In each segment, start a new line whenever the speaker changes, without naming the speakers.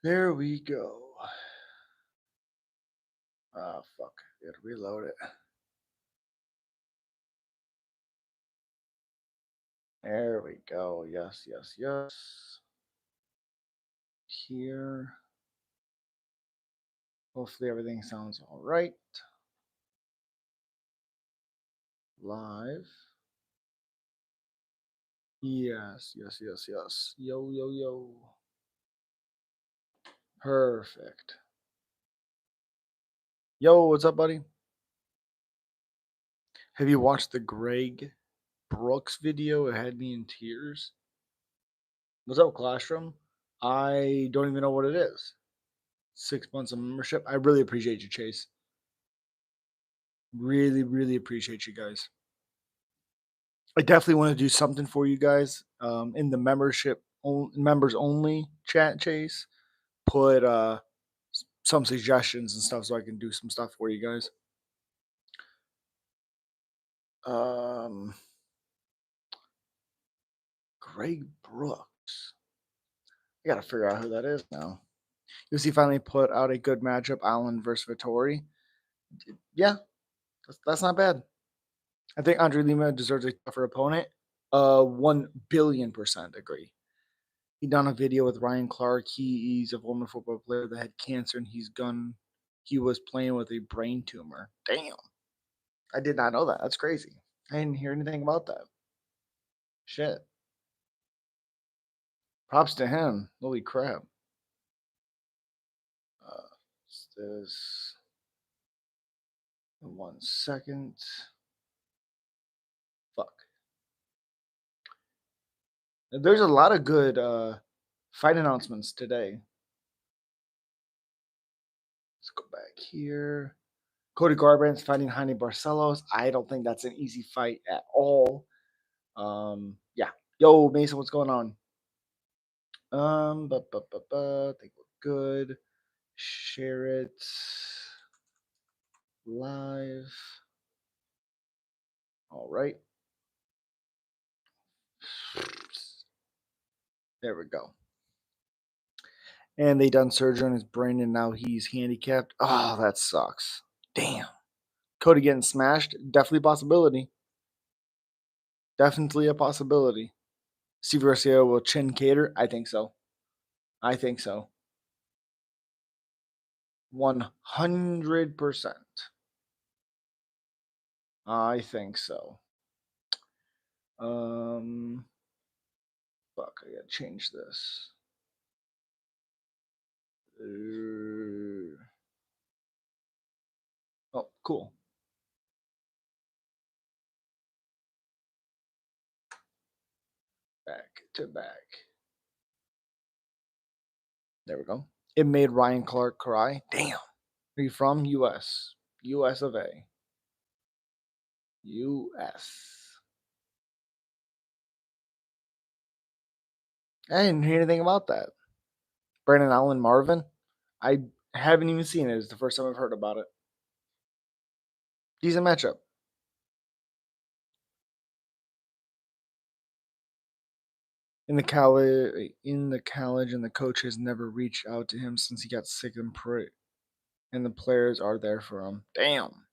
There we go. Ah, fuck. Gotta reload it. There we go. Yes, yes, yes. Here. Hopefully everything sounds all right. Live. Yes, yes, yes, yes. Yo, yo, yo. Perfect. Yo, what's up, buddy? Have you watched the Greg Brooks video? It had me in tears. What's up, Classroom? I don't even know what it is. 6 months of membership. I really appreciate you, Chase. Really, really appreciate you guys. I definitely want to do something for you guys in the members only chat, Chase. Put some suggestions and stuff so I can do some stuff for you guys. Greg Brooks. I gotta figure out who that is now. UFC finally put out a good matchup, Allen versus Vittori. Yeah, that's not bad. I think Andre Lima deserves a tougher opponent. 1,000,000,000% agree. He done a video with Ryan Clark. He's a former football player that had cancer, and he was playing with a brain tumor. Damn, I did not know that. That's crazy. I didn't hear anything about that. Shit. Props to him. Holy crap. This 1 second. Fuck. There's a lot of good fight announcements today. Let's go back here. Cody Garbrandt's fighting Jaime Barcelos. I don't think that's an easy fight at all. Yeah. Yo, Mason, what's going on? I think we're good. Share it live. All right. There we go. And they done surgery on his brain, and now he's handicapped. Oh, that sucks. Damn. Cody getting smashed. Definitely a possibility. Definitely a possibility. Steve Garcia will chin cater. I think so. I think so. 100%. I think so. Fuck, I gotta change this. Oh, cool. Back to back. There we go. It made Ryan Clark cry. Damn. Are you from US? US of A. US. I didn't hear anything about that. Brandon Allen Marvin? I haven't even seen it. It's the first time I've heard about it. Decent matchup. In the college, and the coach has never reached out to him since he got sick and the players are there for him. Damn,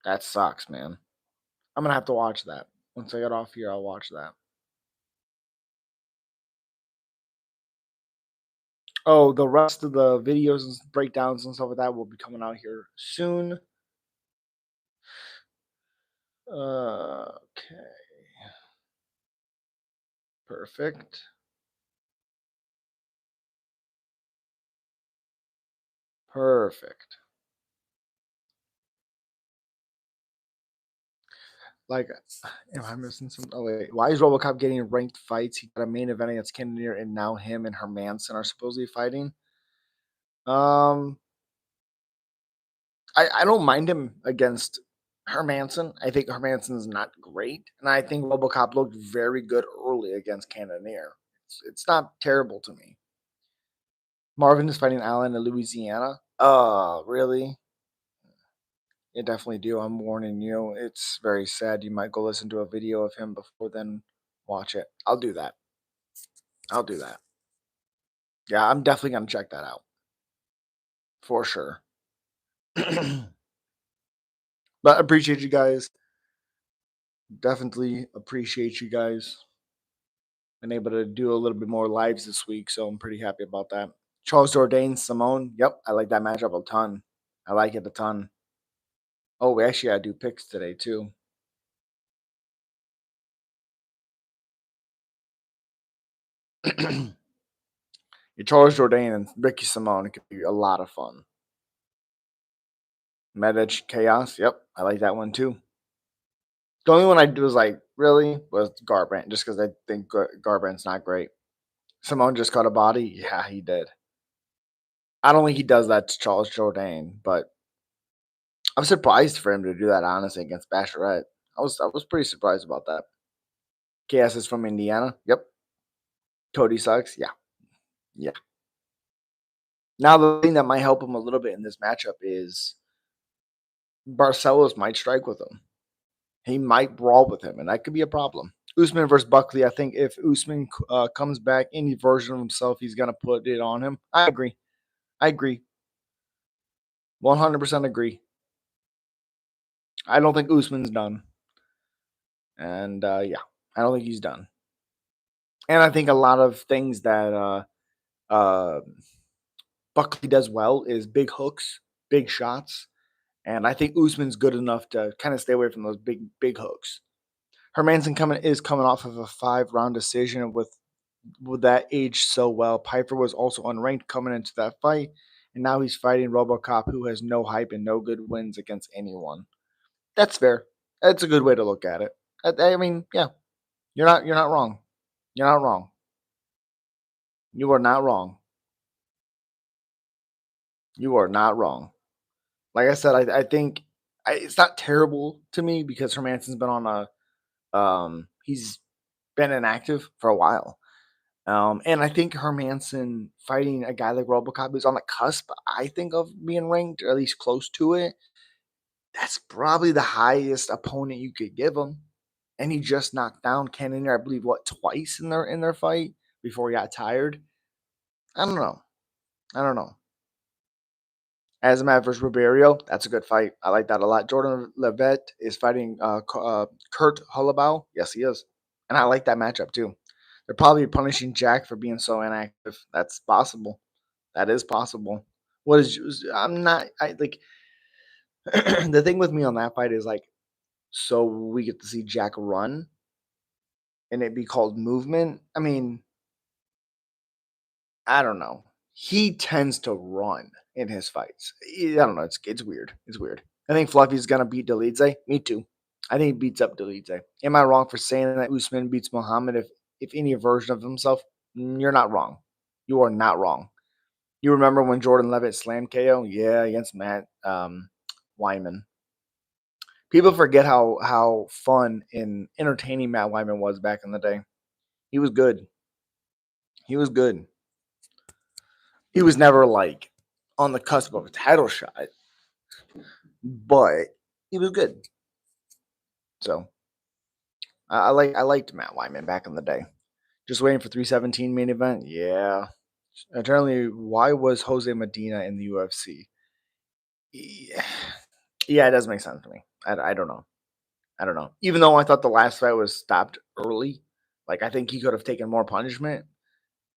that sucks, man. I'm gonna have to watch that. Once I get off here, I'll watch that. Oh, the rest of the videos and breakdowns and stuff like that will be coming out here soon. Okay. Perfect. Perfect. Like, am I missing some? Oh wait, why is RoboCop getting ranked fights? He got a main event against Cannonier, and now him and Hermanson are supposedly fighting. Um, I don't mind him against Hermanson. I think Hermanson is not great, and I think RoboCop looked very good early against Cannonier. It's not terrible to me. Marvin is fighting Allen in Louisiana. Really? You definitely do. I'm warning you. It's very sad. You might go listen to a video of him before then watch it. I'll do that. I'll do that. Yeah, I'm definitely gonna check that out for sure. But appreciate you guys. Definitely appreciate you guys. Been able to do a little bit more lives this week, so I'm pretty happy about that. Charles Jourdain, Simone. Yep, I like that matchup a ton. I like it a ton. Oh, we actually gotta do picks today too. Charles Jourdain and Ricky Simone. It could be a lot of fun. Medic Chaos. Yep, I like that one too. The only one I was like, really, was Garbrandt, just because I think Garbrandt's not great. Simone just caught a body. Yeah, he did. I don't think he does that to Charles Jourdain, but I'm surprised for him to do that, honestly, against Bachelorette. I was pretty surprised about that. KS is from Indiana. Yep. Cody sucks. Yeah. Yeah. Now the thing that might help him a little bit in this matchup is Barcelos might strike with him. He might brawl with him, and that could be a problem. Usman versus Buckley. I think if Usman comes back, any version of himself, he's gonna put it on him. I agree. I agree. 100% agree. I don't think Usman's done, and yeah, I don't think he's done. And I think a lot of things that uh, Buckley does well is big hooks, big shots, and I think Usman's good enough to kind of stay away from those big hooks. Hermanson coming off of a 5-round decision with that age so well. Piper was also unranked coming into that fight, and now he's fighting RoboCop, who has no hype and no good wins against anyone. That's fair. That's a good way to look at it. I mean, yeah, you're not wrong. You're not wrong. You are not wrong. You are not wrong. Like I said, I think it's not terrible to me because Hermanson's been on he's been inactive for a while. And I think Hermanson fighting a guy like Robocop who's on the cusp, I think, of being ranked, or at least close to it. That's probably the highest opponent you could give him. And he just knocked down Cannonier, I believe, what, twice in their fight before he got tired. I don't know. I don't know. Azamat versus Ribeiro, that's a good fight. I like that a lot. Jordan Levitt is fighting Kurt Hollabau. Yes, he is. And I like that matchup too. They're probably punishing Jack for being so inactive. That's possible. That is possible. What is I'm not I like the thing with me on that fight is like so we get to see Jack run and it be called movement. I mean, I don't know. He tends to run in his fights. I don't know. It's weird. It's weird. I think Fluffy's gonna beat Delize. Me too. I think he beats up Delize. Am I wrong for saying that Usman beats Muhammad if any version of himself? You're not wrong. You are not wrong. You remember when Jordan Levitt slammed KO? Yeah, against Matt Wyman. People forget how fun and entertaining Matt Wyman was back in the day. He was good. He was good. He was never like on the cusp of a title shot, but he was good. So I liked Matt Wyman back in the day. Just waiting for 317 main event. Yeah. Apparently, why was Jose Medina in the UFC? Yeah, yeah, it does make sense to me. I don't know. I don't know. Even though I thought the last fight was stopped early, like I think he could have taken more punishment.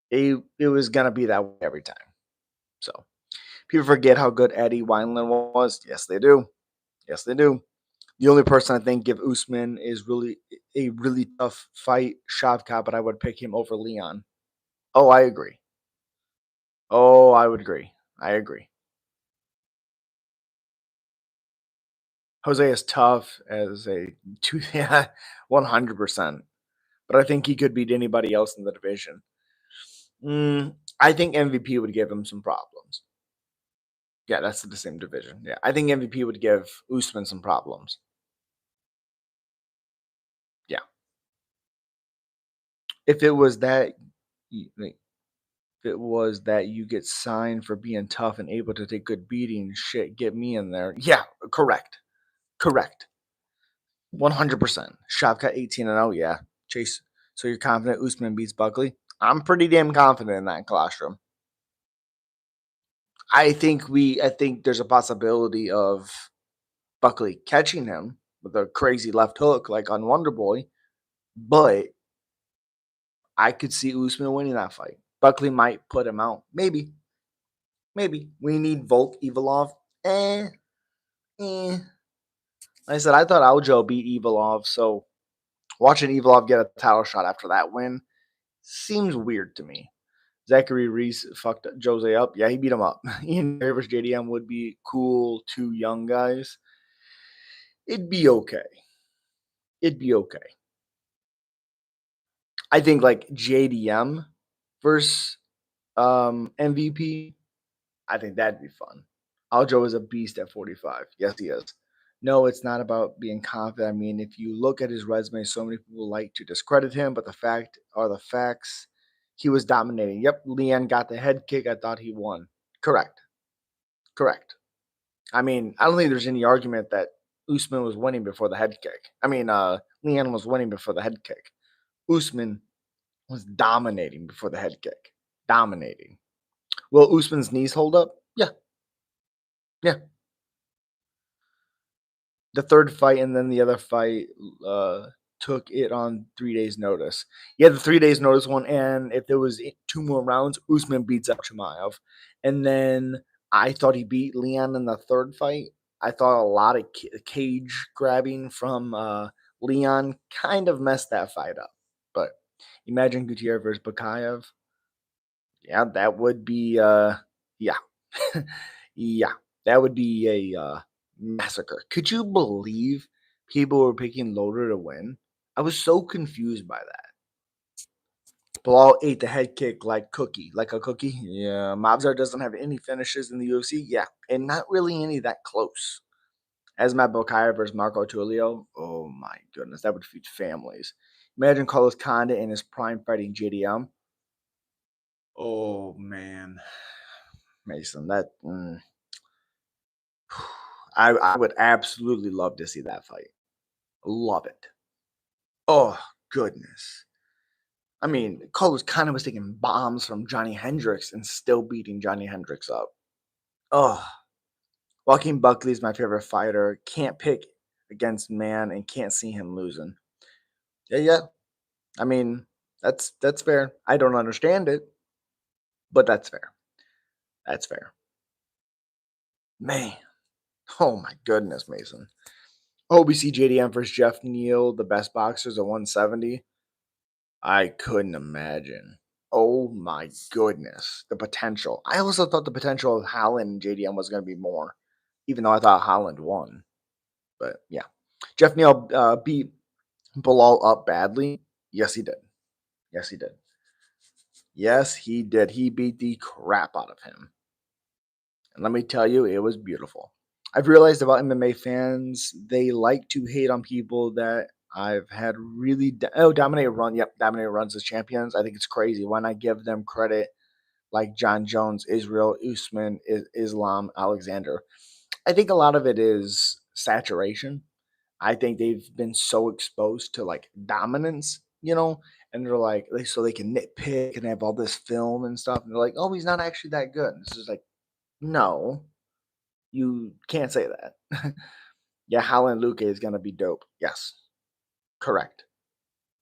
It was gonna be that way every time. So people forget how good Eddie Wineland was. Yes, they do. Yes, they do. The only person I think give Usman is really a really tough fight, Shavkat, but I would pick him over Leon. Oh, I agree. Oh, I would agree. I agree. Jose is tough as a two, yeah, 100%. But I think he could beat anybody else in the division. I think MVP would give him some problems. Yeah, that's the same division. Yeah, I think MVP would give Usman some problems. Yeah, if it was that, like, if it was that you get signed for being tough and able to take good beating, shit, get me in there. Yeah, correct, correct, 100%. Shavkat 18-0. Yeah, Chase. So you're confident Usman beats Buckley? I'm pretty damn confident in that colostrum. I think there's a possibility of Buckley catching him with a crazy left hook like on Wonder Boy, but I could see Usman winning that fight. Buckley might put him out. Maybe. Maybe. We need Volk Evolov. Eh. Eh. Like I said, I thought Aljo beat Evolov, so watching Evolov get a title shot after that win seems weird to me. Zachary Reese fucked Jose up. Yeah, he beat him up. Ian Gray versus JDM would be cool. Two young guys. It'd be okay. It'd be okay. I think like JDM versus MVP. I think that'd be fun. Aljo is a beast at 45. Yes, he is. No, it's not about being confident. I mean, if you look at his resume, so many people like to discredit him, but the fact are the facts. He was dominating. Yep, Leon got the head kick. I thought he won. Correct. Correct. I mean, I don't think there's any argument that Usman was winning before the head kick. I mean, Leon was winning before the head kick. Usman was dominating before the head kick. Dominating. Will Usman's knees hold up? Yeah. Yeah. The third fight and then the other fight took it on 3 days' notice. Yeah, the 3 days' notice one, and if there was two more rounds, Usman beats up Chimaev. And then I thought he beat Leon in the third fight. I thought a lot of cage grabbing from Leon kind of messed that fight up. But imagine Gutierrez versus Bakayev. Yeah, that would be yeah. Yeah, that would be a massacre. Could you believe people were picking Loader to win? I was so confused by that. Bilal ate the head kick like a cookie. Yeah, Mavzar doesn't have any finishes in the UFC. Yeah, and not really any that close. As Matt Bokaya versus Marco Tulio. Oh my goodness, that would feed families. Imagine Carlos Condit in his prime fighting JDM. Oh man, Mason, that I would absolutely love to see that fight. Love it. Oh goodness. I mean, Carlos Condit was taking bombs from Johnny Hendricks and still beating Johnny Hendricks up. Oh, Joaquin Buckley is my favorite fighter. Can't pick against man and can't see him losing. Yeah, yeah. I mean, that's fair. I don't understand it, but that's fair. That's fair. Man, oh my goodness, Mason. OBC JDM versus Jeff Neal, the best boxers at 170. I couldn't imagine. Oh my goodness, the potential. I also thought the potential of Holland and JDM was going to be more, even though I thought Holland won. But yeah, Jeff Neal beat Bilal up badly. Yes, he did. Yes, he did. Yes, he did. He beat the crap out of him. And let me tell you, it was beautiful. I've realized about MMA fans, they like to hate on people that I've had really dominate run. Yep, dominate runs as champions. I think it's crazy. Why not give them credit like John Jones, Israel, Usman, Islam, Alexander? I think a lot of it is saturation. I think they've been so exposed to like dominance, and they're like, so they can nitpick and have all this film and stuff. And they're like, oh, he's not actually that good. And it's just like, no, you can't say that. Yeah, Howland Luke is gonna be dope. Yes, correct.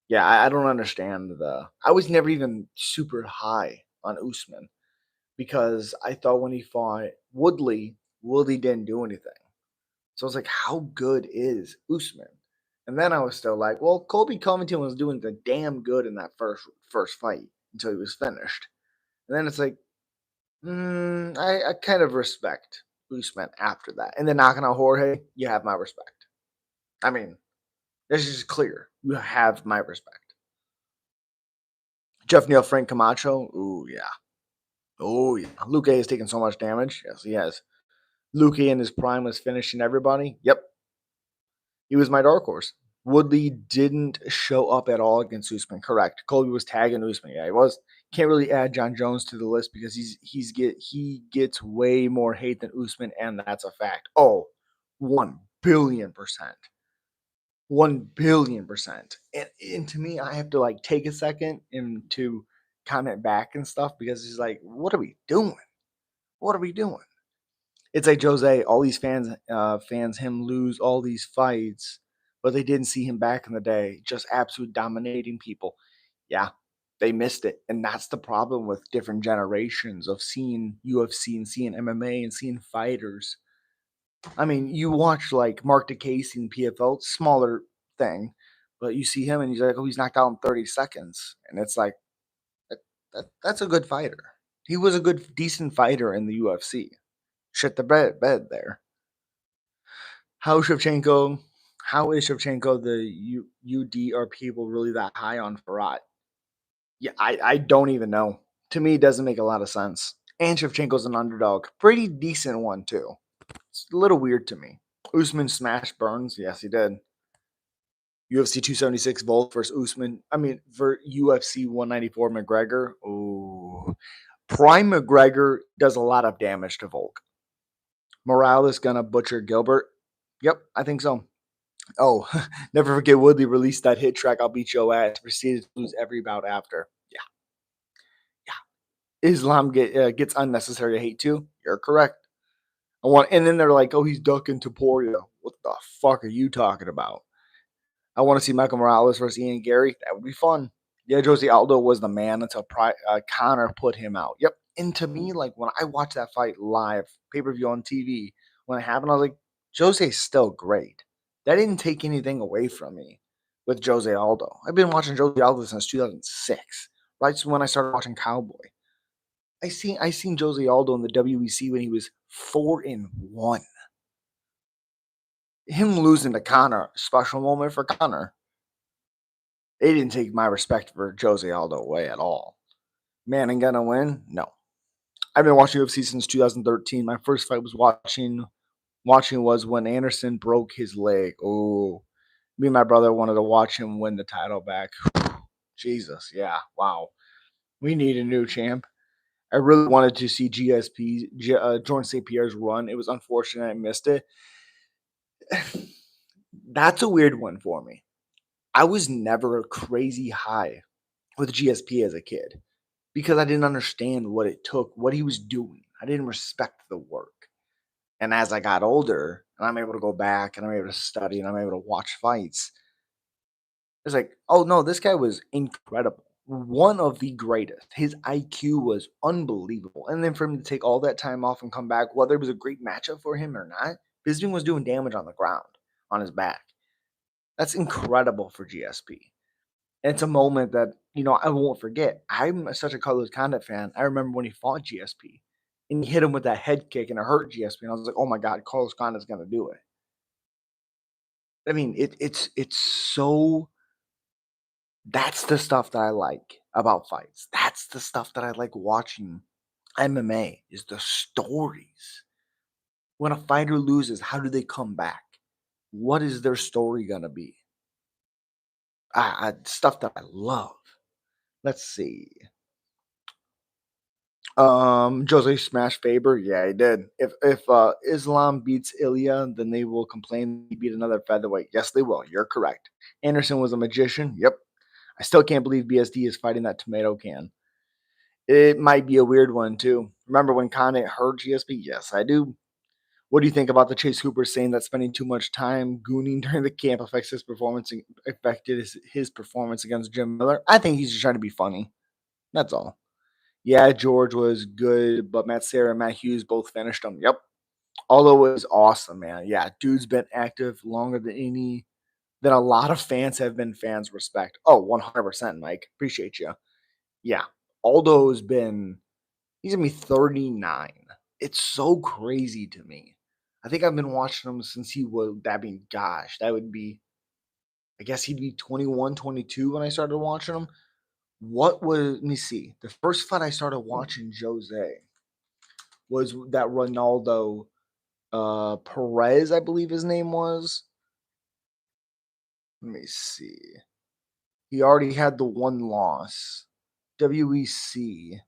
Yeah, I don't understand I was never even super high on Usman because I thought when he fought Woodley didn't do anything. So I was like, how good is Usman? And then I was still like, well, Colby Covington was doing the damn good in that first fight until he was finished. And then it's like, I kind of respect Usman after that. And then knocking out Jorge, you have my respect. I mean, this is clear. You have my respect. Jeff Neal, Frank Camacho. Ooh, yeah. Oh, yeah. Luke A has taken so much damage. Yes, he has. Luke A in his prime was finishing everybody. Yep. He was my dark horse. Woodley didn't show up at all against Usman. Correct. Colby was tagging Usman. Yeah, he was. Can't really add John Jones to the list because he gets way more hate than Usman, and that's a fact. Oh, 1 billion%. 1 billion%. And to me, I have to like take a second and to comment back and stuff because he's like, what are we doing? What are we doing? It's like Jose, all these fans him lose all these fights, but they didn't see him back in the day, just absolute dominating people. Yeah, they missed it, and that's the problem with different generations of seeing UFC and seeing MMA and seeing fighters. I mean, you watch like Mark DeCasey in PFL, smaller thing, but you see him and he's like, oh, he's knocked out in 30 seconds, and it's like that's a good fighter. He was a good, decent fighter in the UFC. Shit the bed there. How Shevchenko? How is Shevchenko the UD? Are people really that high on Farad? Yeah, I don't even know. To me, it doesn't make a lot of sense. And Shevchenko's an underdog, pretty decent one too. It's a little weird to me. Usman smashed Burns. Yes, he did. UFC 276 Volk versus Usman. I mean, for UFC 194 McGregor. Oh, Prime McGregor does a lot of damage to Volk. Morales gonna butcher Gilbert. Yep, I think so. Oh, never forget Woodley released that hit track, I'll beat your ass, proceeded to lose every bout after. Yeah, yeah. Islam gets unnecessary hate too. You're correct. And then they're like, oh, he's ducking Taporia. What the fuck are you talking about? I want to see Michael Morales versus Ian Gary. That would be fun. Yeah, Jose Aldo was the man until Connor put him out. Yep. And to me, like when I watched that fight live, pay per view on TV, when it happened, I was like, Jose's still great. That didn't take anything away from me with Jose Aldo. I've been watching Jose Aldo since 2006, right when I started watching Cowboy. I seen Jose Aldo in the WEC when he was 4-1. Him losing to Connor, special moment for Connor. It didn't take my respect for Jose Aldo away at all. Man ain't gonna win? No. I've been watching UFC since 2013. My first fight was watching was when Anderson broke his leg. Oh, me and my brother wanted to watch him win the title back. Jesus, yeah, wow. We need a new champ. I really wanted to see Jordan St. Pierre's run. It was unfortunate I missed it. That's a weird one for me. I was never crazy high with GSP as a kid because I didn't understand what it took, what he was doing. I didn't respect the work. And as I got older and I'm able to go back and I'm able to study and I'm able to watch fights, it's like, oh no, this guy was incredible. One of the greatest. His IQ was unbelievable. And then for him to take all that time off and come back, whether it was a great matchup for him or not, Bisping was doing damage on the ground, on his back. That's incredible for GSP. And it's a moment that, I won't forget. I'm such a Carlos Condit fan. I remember when he fought GSP and he hit him with that head kick and it hurt GSP. And I was like, oh my God, Carlos Condit's going to do it. I mean, it's so that's the stuff that I like about fights. That's the stuff that I like watching MMA is the stories. When a fighter loses, how do they come back? What is their story going to be? Stuff that I love. Let's see. Jose smashed Faber. Yeah, he did. If Islam beats Ilya, then they will complain he beat another featherweight. Yes, they will. You're correct. Anderson was a magician. Yep. I still can't believe BSD is fighting that tomato can. It might be a weird one too. Remember when Conant hurt GSP? Yes, I do. What do you think about the Chase Hooper saying that spending too much time gooning during the camp affects his performance and affected his performance against Jim Miller? I think he's just trying to be funny. That's all. Yeah, George was good, but Matt Serra and Matt Hughes both finished him. Yep. Although it was awesome, man. Yeah, dude's been active longer than a lot of fans have been fans respect. Oh, 100%, Mike. Appreciate you. Yeah. Aldo's he's gonna be 39. It's so crazy to me. I think I've been watching him since that would be, I guess he'd be 21, 22 when I started watching him. Let me see. The first fight I started watching Jose was that Ronaldo Perez, I believe his name was. Let me see. He already had the one loss. WEC.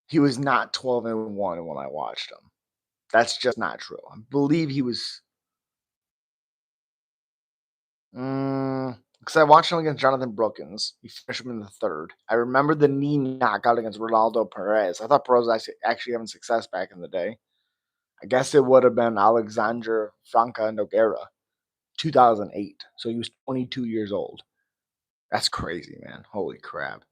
He was not 12-1 when I watched him. That's just not true. I believe he was because I watched him against Jonathan Brookins. He finished him in the third. I remember the knee knockout against Ronaldo Perez. I thought Perez was actually having success back in the day. I guess it would have been Alexander Franca Nogueira, 2008. So he was 22 years old. That's crazy, man. Holy crap.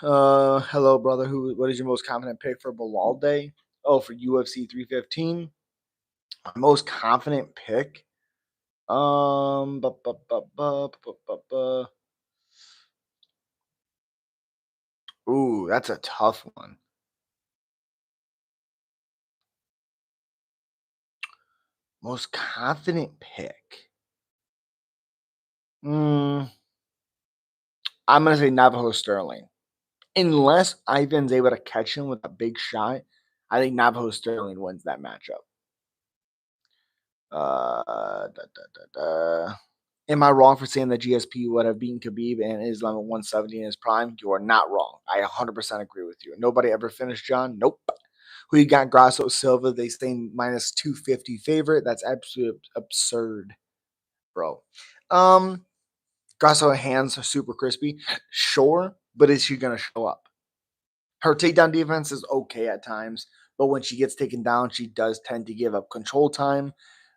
Hello, brother. What is your most confident pick for Bilal Day? Oh, for UFC 315. My most confident pick. Bu- bu- bu- bu- bu- bu- bu- Ooh, that's a tough one. Most confident pick. Mm, I'm gonna say Navajo Sterling. Unless Ivan's able to catch him with a big shot, I think Navajo Sterling wins that matchup. Da, da, da, da. Am I wrong for saying that GSP would have beaten Khabib and Islam at 170 in his prime? You are not wrong. I 100% agree with you. Nobody ever finished John? Nope. Who you got? Grasso Silva. They stay minus 250 favorite. That's absolutely absurd, bro. Um, Grasso hands are super crispy. Sure, but is she going to show up? Her takedown defense is okay at times, but when she gets taken down, she does tend to give up control time.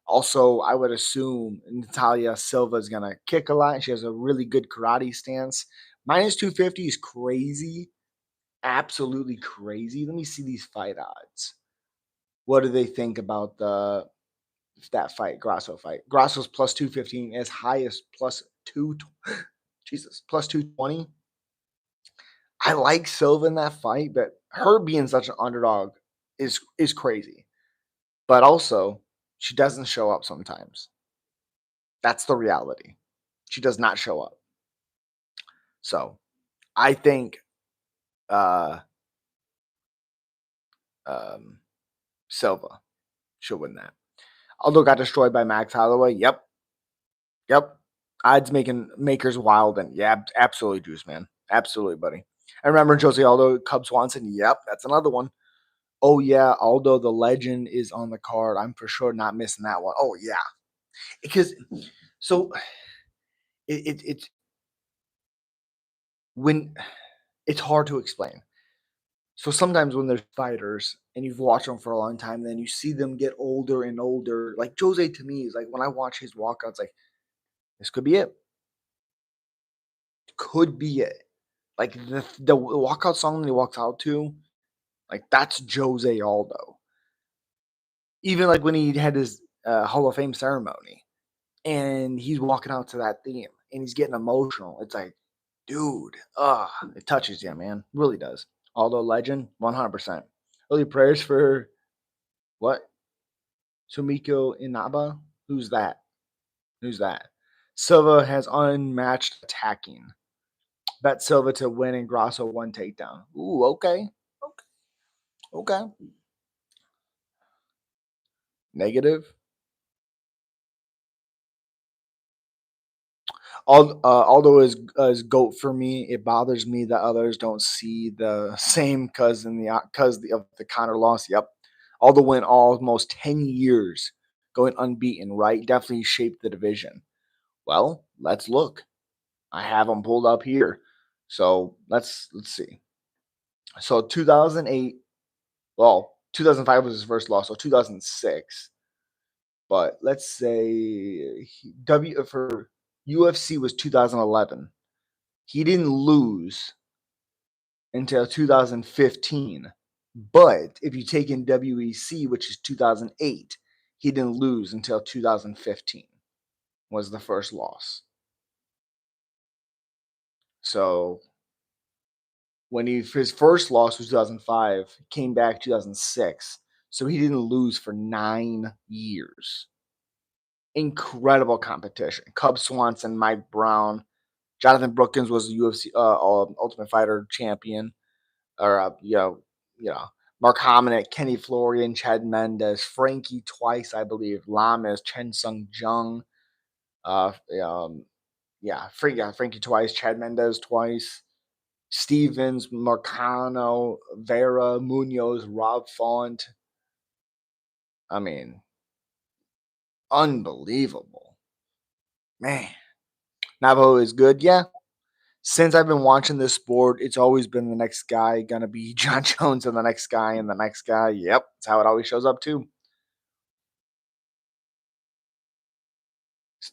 Also, I would assume Natalia Silva is going to kick a lot. She has a really good karate stance. Minus 250 is crazy. Absolutely crazy. Let me see these fight odds. What do they think about that fight, Grasso fight? Grasso's plus 215, as high as plus 2 Jesus, plus 220. I like Silva in that fight, but her being such an underdog is crazy. But also, she doesn't show up sometimes. That's the reality. She does not show up. So I think uh um Silva should win that. Although got destroyed by Max Holloway. Yep. Yep. Odds makers wild and yeah, absolutely juice, man. Absolutely, buddy. I remember Jose Aldo, Cub Swanson. Yep, that's another one. Oh yeah, Aldo the legend is on the card. I'm for sure not missing that one. Oh yeah, because so it's when it's hard to explain. So sometimes when there's fighters and you've watched them for a long time, then you see them get older and older. Like Jose to me is like when I watch his walkouts, like this could be it. Could be it. Like the walkout song that he walks out to, like that's Jose Aldo. Even like when he had his Hall of Fame ceremony and he's walking out to that theme and he's getting emotional. It's like, dude, it touches you, man. Really does. Aldo legend, 100%. Early prayers for what? Sumiko Inaba? Who's that? Who's that? Silva has unmatched attacking. Bet Silva to win and Grasso one takedown. Ooh, okay. Okay. Okay. Negative. Aldo is goat for me. It bothers me that others don't see the same because of the Connor loss. Yep, Aldo went almost 10 years going unbeaten. Right, definitely shaped the division. Well, let's look. I have them pulled up here. So let's see. So 2008. Well, 2005 was his first loss. So 2006. But let's say W for UFC was 2011. He didn't lose until 2015. But if you take in WEC, which is 2008, he didn't lose until 2015 was the first loss. So when his first loss was 2005, came back 2006. So he didn't lose for 9 years. Incredible competition. Cub Swanson, Mike Brown, Jonathan Brookins was the UFC Ultimate Fighter champion. Or Mark Hominick, Kenny Florian, Chad Mendes, Frankie twice, I believe, Lamas, Chen Sung Jung, uh, um, Frankie twice, Chad Mendes twice, Stevens, Marcano, Vera, Munoz, Rob Font. I mean, unbelievable, man. Navajo is good. Yeah. Since I've been watching this sport, it's always been the next guy gonna be John Jones and the next guy and the next guy. Yep. That's how it always shows up too.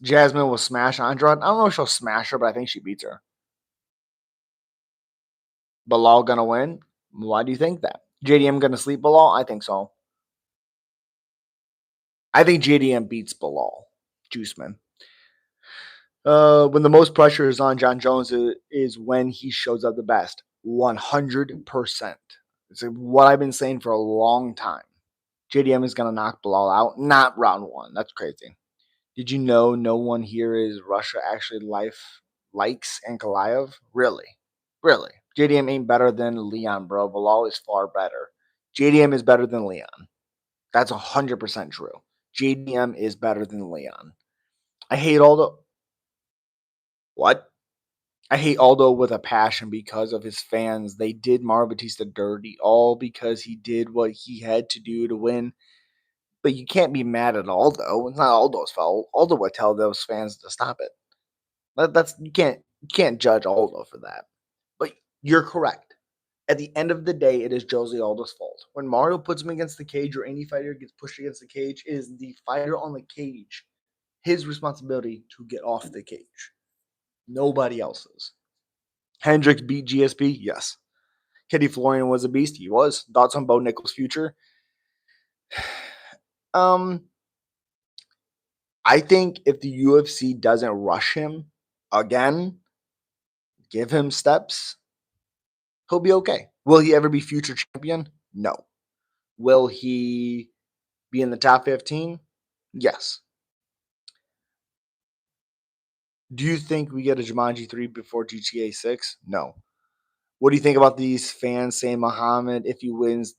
Jasmine will smash Andrade. I don't know if she'll smash her, but I think she beats her. Bilal gonna win? Why do you think that? JDM gonna sleep Bilal? I think so. I think JDM beats Bilal. Juiceman. When the most pressure is on John Jones is when he shows up the best. 100%. It's what I've been saying for a long time. JDM is gonna knock Bilal out. Not round one. That's crazy. Did you know no one here is Russia actually likes Ankalaev? Really? Really? JDM ain't better than Leon, bro. Bilal is far better. JDM is better than Leon. That's 100% true. JDM is better than Leon. I hate Aldo. What? I hate Aldo with a passion because of his fans. They did Mauro Batista dirty, all because he did what he had to do to win. But you can't be mad at Aldo. It's not Aldo's fault. Aldo would tell those fans to stop it. That's you can't judge Aldo for that. But you're correct. At the end of the day, it is Jose Aldo's fault. When Mario puts him against the cage or any fighter gets pushed against the cage, it is the fighter on the cage his responsibility to get off the cage. Nobody else's. Hendricks beat GSP? Yes. Kenny Florian was a beast? He was. Thoughts on Bo Nichols' future? Um, I think if the UFC doesn't rush him again, give him steps, he'll be okay. Will he ever be future champion? No. Will he be in the top 15? Yes. Do you think we get a Jumanji 3 before GTA 6? No. What do you think about these fans saying Muhammad, if he wins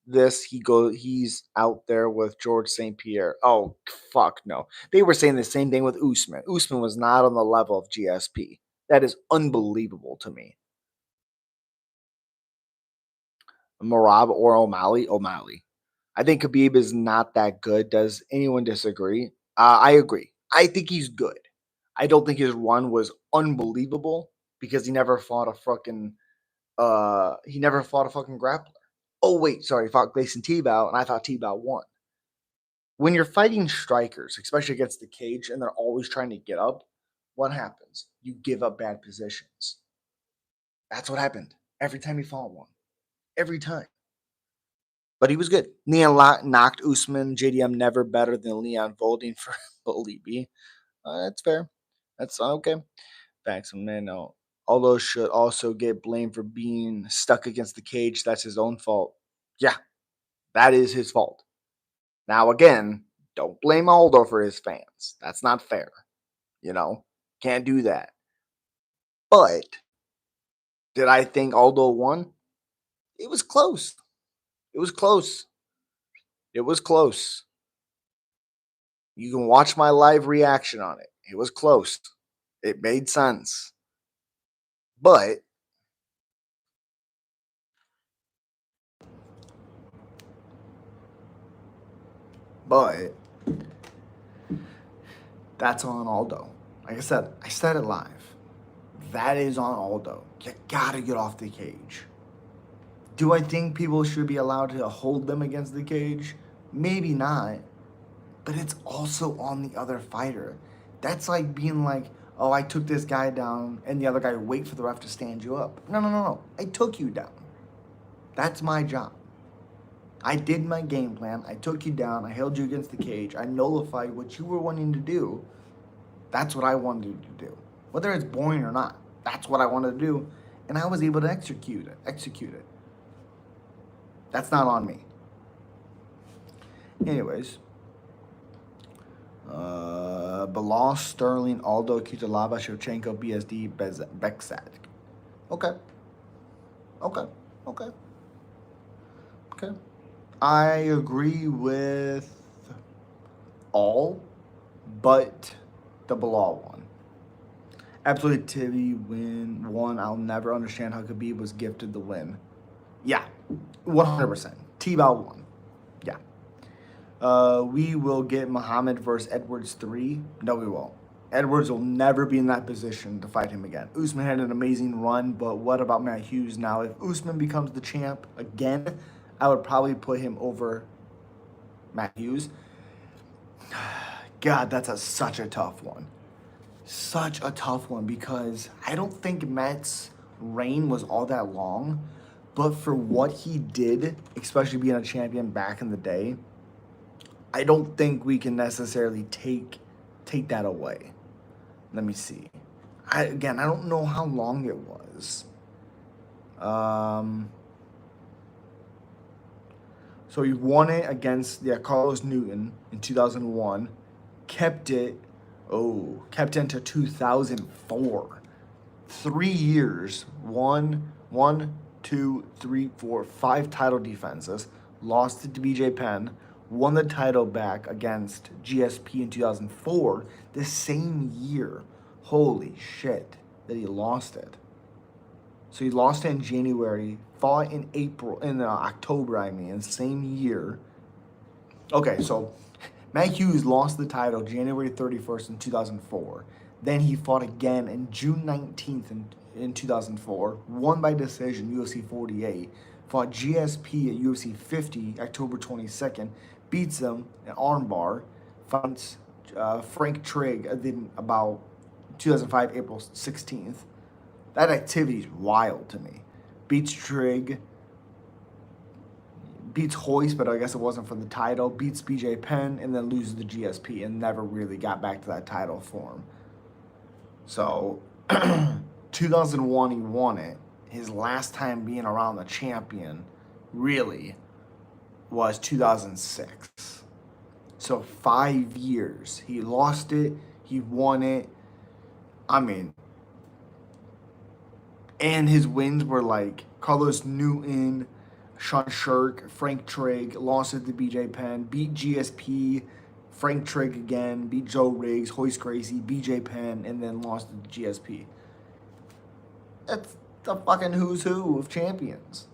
this, he's out there with George St. Pierre? Oh, fuck no. They were saying the same thing with Usman. Usman was not on the level of GSP. That is unbelievable to me. Marab or O'Malley? O'Malley. I think Khabib is not that good. Does anyone disagree? I agree. I think he's good. I don't think his run was unbelievable because he never fought a fucking grappler. Oh wait, sorry, he fought Gleison Tebow, and I thought Tebow won. When you're fighting strikers, especially against the cage, and they're always trying to get up, what happens? You give up bad positions. That's what happened every time he fought one. Every time. But he was good. Leon knocked Usman. JDM never better than Leon voting for Olivi. That's fair. That's okay. Facts, man. No. Although should also get blamed for being stuck against the cage. That's his own fault. Yeah, that is his fault. Now, again, don't blame Aldo for his fans. That's not fair. Can't do that. But did I think Aldo won? It was close. It was close. It was close. You can watch my live reaction on it. It was close. It made sense. But that's on Aldo. Like I said it live. That is on Aldo. You gotta get off the cage. Do I think people should be allowed to hold them against the cage? Maybe not. But it's also on the other fighter. That's like being like, oh, I took this guy down, and the other guy wait for the ref to stand you up. No, no, no, no. I took you down. That's my job. I did my game plan. I took you down. I held you against the cage. I nullified what you were wanting to do. That's what I wanted to do. Whether it's boring or not, that's what I wanted to do. And I was able to execute it. That's not on me. Anyways. Bilal, Sterling, Aldo, Kutalaba, Shevchenko, BSD, Beksad. Okay. I agree with all but the Bilal one. Absolutely, Tibby win one. I'll never understand how Khabib was gifted the win. Yeah, 100%. Tebow won. Yeah. We will get Muhammad versus Edwards 3. No, we won't. Edwards will never be in that position to fight him again. Usman had an amazing run, but what about Matt Hughes now? If Usman becomes the champ again, I would probably put him over Matt Hughes. God, that's such a tough one. Such a tough one because I don't think Matt's reign was all that long, but for what he did, especially being a champion back in the day, I don't think we can necessarily take that away. Let me see. I don't know how long it was. So he won it against Carlos Newton in 2001, kept it into 2004. 3 years, one, two, three, four, 5 title defenses, lost it to BJ Penn, won the title back against GSP in 2004, the same year. Holy shit that he lost it. So he lost it in January, fought in October, same year. Okay, so Matt Hughes lost the title January 31st in 2004. Then he fought again in June 19th in 2004, won by decision, UFC 48, fought GSP at UFC 50, October 22nd, beats him in armbar, fights Frank Trigg about 2005, April 16th. That activity is wild to me. Beats Trigg, beats Hoist, but I guess it wasn't for the title, beats BJ Penn, and then loses the GSP and never really got back to that title form. So, 2001, he won it. His last time being around the champion, really, was 2006. So 5 years. He lost it. He won it. And his wins were like Carlos Newton, Sean Shirk, Frank Trigg, lost it to BJ Penn, beat GSP, Frank Trigg again, beat Joe Riggs, Hoist Gracie, BJ Penn, and then lost to GSP. That's the fucking who's who of champions.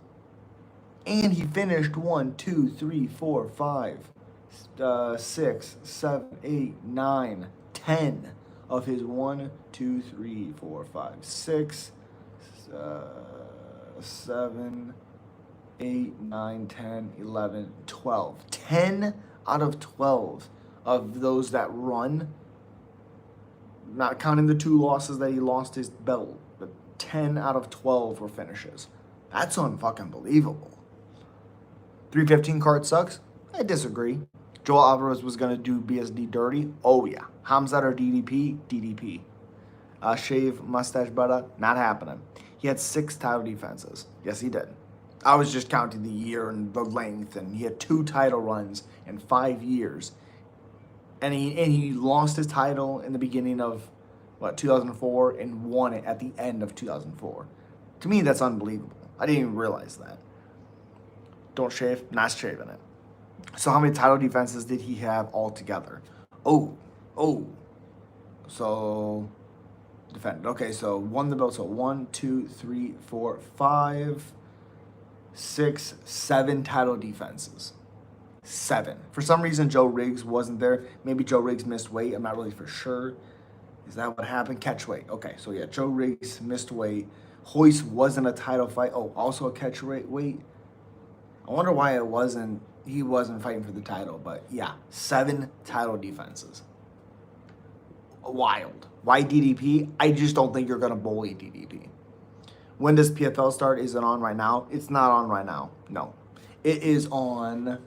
And he finished 1, 2, 3, 4, 5, 6, 7, 8, 9, 10 of his 1, 2, 3, 4, 5, 6, 7, 8, 9, 10, 11, 12. 10 out of 12 of those that run, not counting the 2 losses that he lost his belt, but 10 out of 12 were finishes. That's unfucking believable. 315 card sucks? I disagree. Joel Alvarez was going to do BSD dirty? Oh yeah. Hamzat or DDP? DDP. Shave, mustache, brother? Not happening. He had 6 title defenses. Yes, he did. I was just counting the year and the length, and he had 2 title runs in 5 years. And he lost his title in the beginning of, 2004, and won it at the end of 2004. To me, that's unbelievable. I didn't even realize that. Don't shave? Not shaving it. So how many title defenses did he have altogether? So defended. Okay, so won the belt. So 1, 2, 3, 4, 5, 6, 7 title defenses. 7. For some reason, Joe Riggs wasn't there. Maybe Joe Riggs missed weight. I'm not really for sure. Is that what happened? Catch weight. Okay, so yeah, Joe Riggs missed weight. Hoist wasn't a title fight. Oh, also a catch weight. I wonder why he wasn't fighting for the title, but yeah, 7 title defenses. Wild. Why DDP? I just don't think you're going to bully DDP. When does PFL start? Is it on right now? It's not on right now. No. It is on,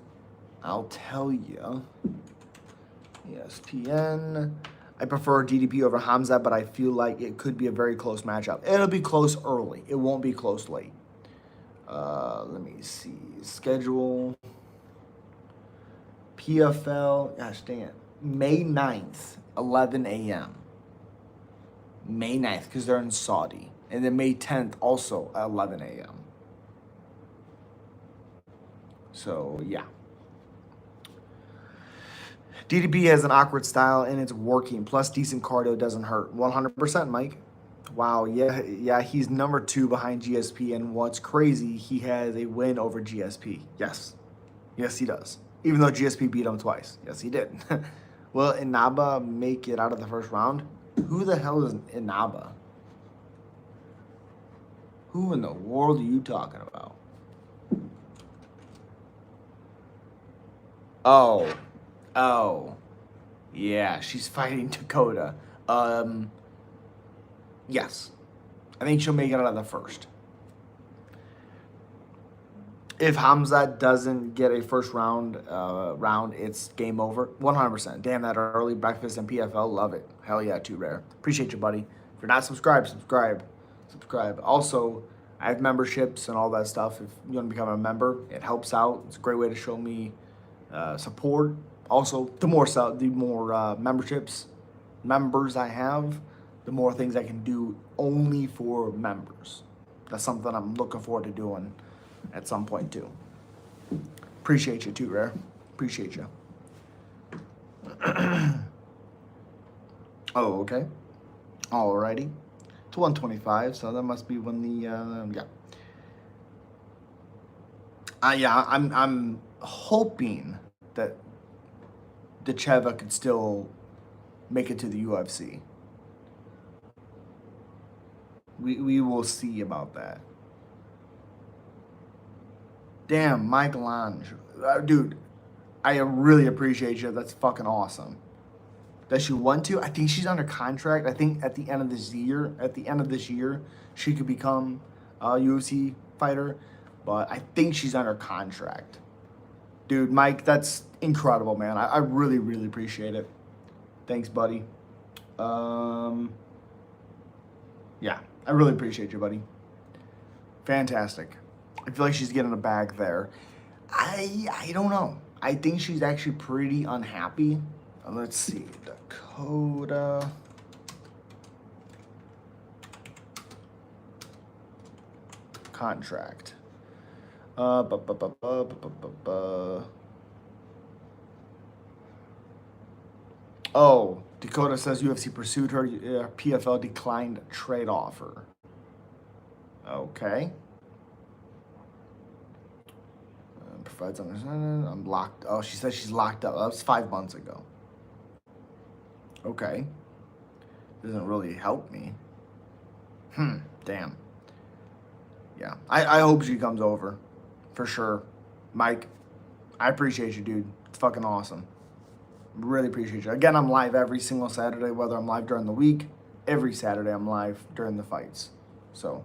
I'll tell you, ESPN. I prefer DDP over Hamzat, but I feel like it could be a very close matchup. It'll be close early. It won't be close late. Let me see. Schedule. PFL. Gosh dang. May 9th, 11 a.m. May 9th, because they're in Saudi. And then May 10th, also at 11 a.m. So, yeah. DDP has an awkward style, and it's working. Plus, decent cardio doesn't hurt. 100%, Mike. Wow, yeah, he's number 2 behind GSP, and what's crazy, he has a win over GSP. Yes, he does. Even though GSP beat him twice. Yes, he did. Will Inaba make it out of the first round? Who the hell is Inaba? Who in the world are you talking about? Oh. Oh. Yeah, she's fighting Dakota. Yes. I think she'll make it out of the first. If Hamza doesn't get a first round, it's game over. 100%. Damn, that early breakfast and PFL, love it. Hell yeah, too rare. Appreciate you, buddy. If you're not subscribed, subscribe. Also, I have memberships and all that stuff. If you want to become a member, it helps out. It's a great way to show me support. Also, the more members I have, the more things I can do only for members. That's something I'm looking forward to doing at some point too. Appreciate you too, Rare. Appreciate you. Oh, okay. Alrighty. It's 125, so that must be when the yeah. I'm hoping that Decheva could still make it to the UFC. We will see about that. Damn, Mike Lange. Dude, I really appreciate you. That's fucking awesome. Does she want to? I think she's under contract. I think at the end of this year, she could become a UFC fighter. But I think she's under contract. Dude, Mike, that's incredible, man. I really, really appreciate it. Thanks, buddy. Yeah, I really appreciate you, buddy. Fantastic. I feel like she's getting a bag there. I don't know. I think she's actually pretty unhappy. Let's see, Dakota. Contract. Oh, Dakota says UFC pursued her. PFL declined trade offer. Okay. Provides understanding. I'm locked. Oh, she says she's locked up. That was 5 months ago. Okay. Doesn't really help me. Damn. Yeah. I hope she comes over. For sure. Mike, I appreciate you, dude. It's fucking awesome. Really appreciate you. Again, I'm live every single Saturday, whether I'm live during the week. Every Saturday, I'm live during the fights. So,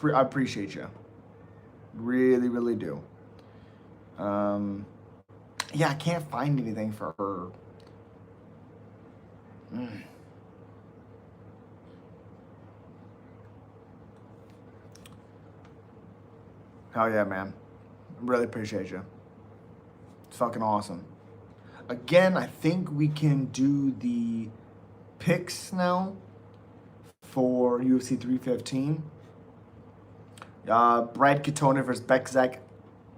I appreciate you. Really, really do. Yeah, I can't find anything for her. Hell yeah, man. Really appreciate you. It's fucking awesome. Again, I think we can do the picks now for UFC 315. Brad Katona versus Bekzak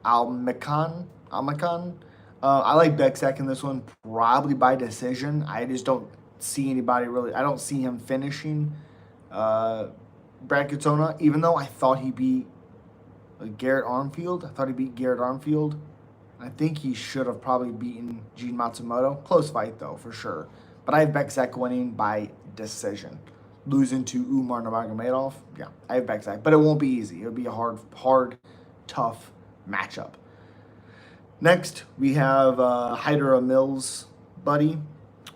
Almakan. I like Bekzak in this one, probably by decision. I just don't see anybody really. I don't see him finishing Brad Katona, even though I thought he beat Garrett Armfield. I think he should have probably beaten Gene Matsumoto. Close fight, though, for sure. But I have Bekzak winning by decision. Losing to Umar Nurmagomedov, yeah, I have Bekzak. But it won't be easy. It'll be a hard, tough matchup. Next, we have Hydra Mills, buddy.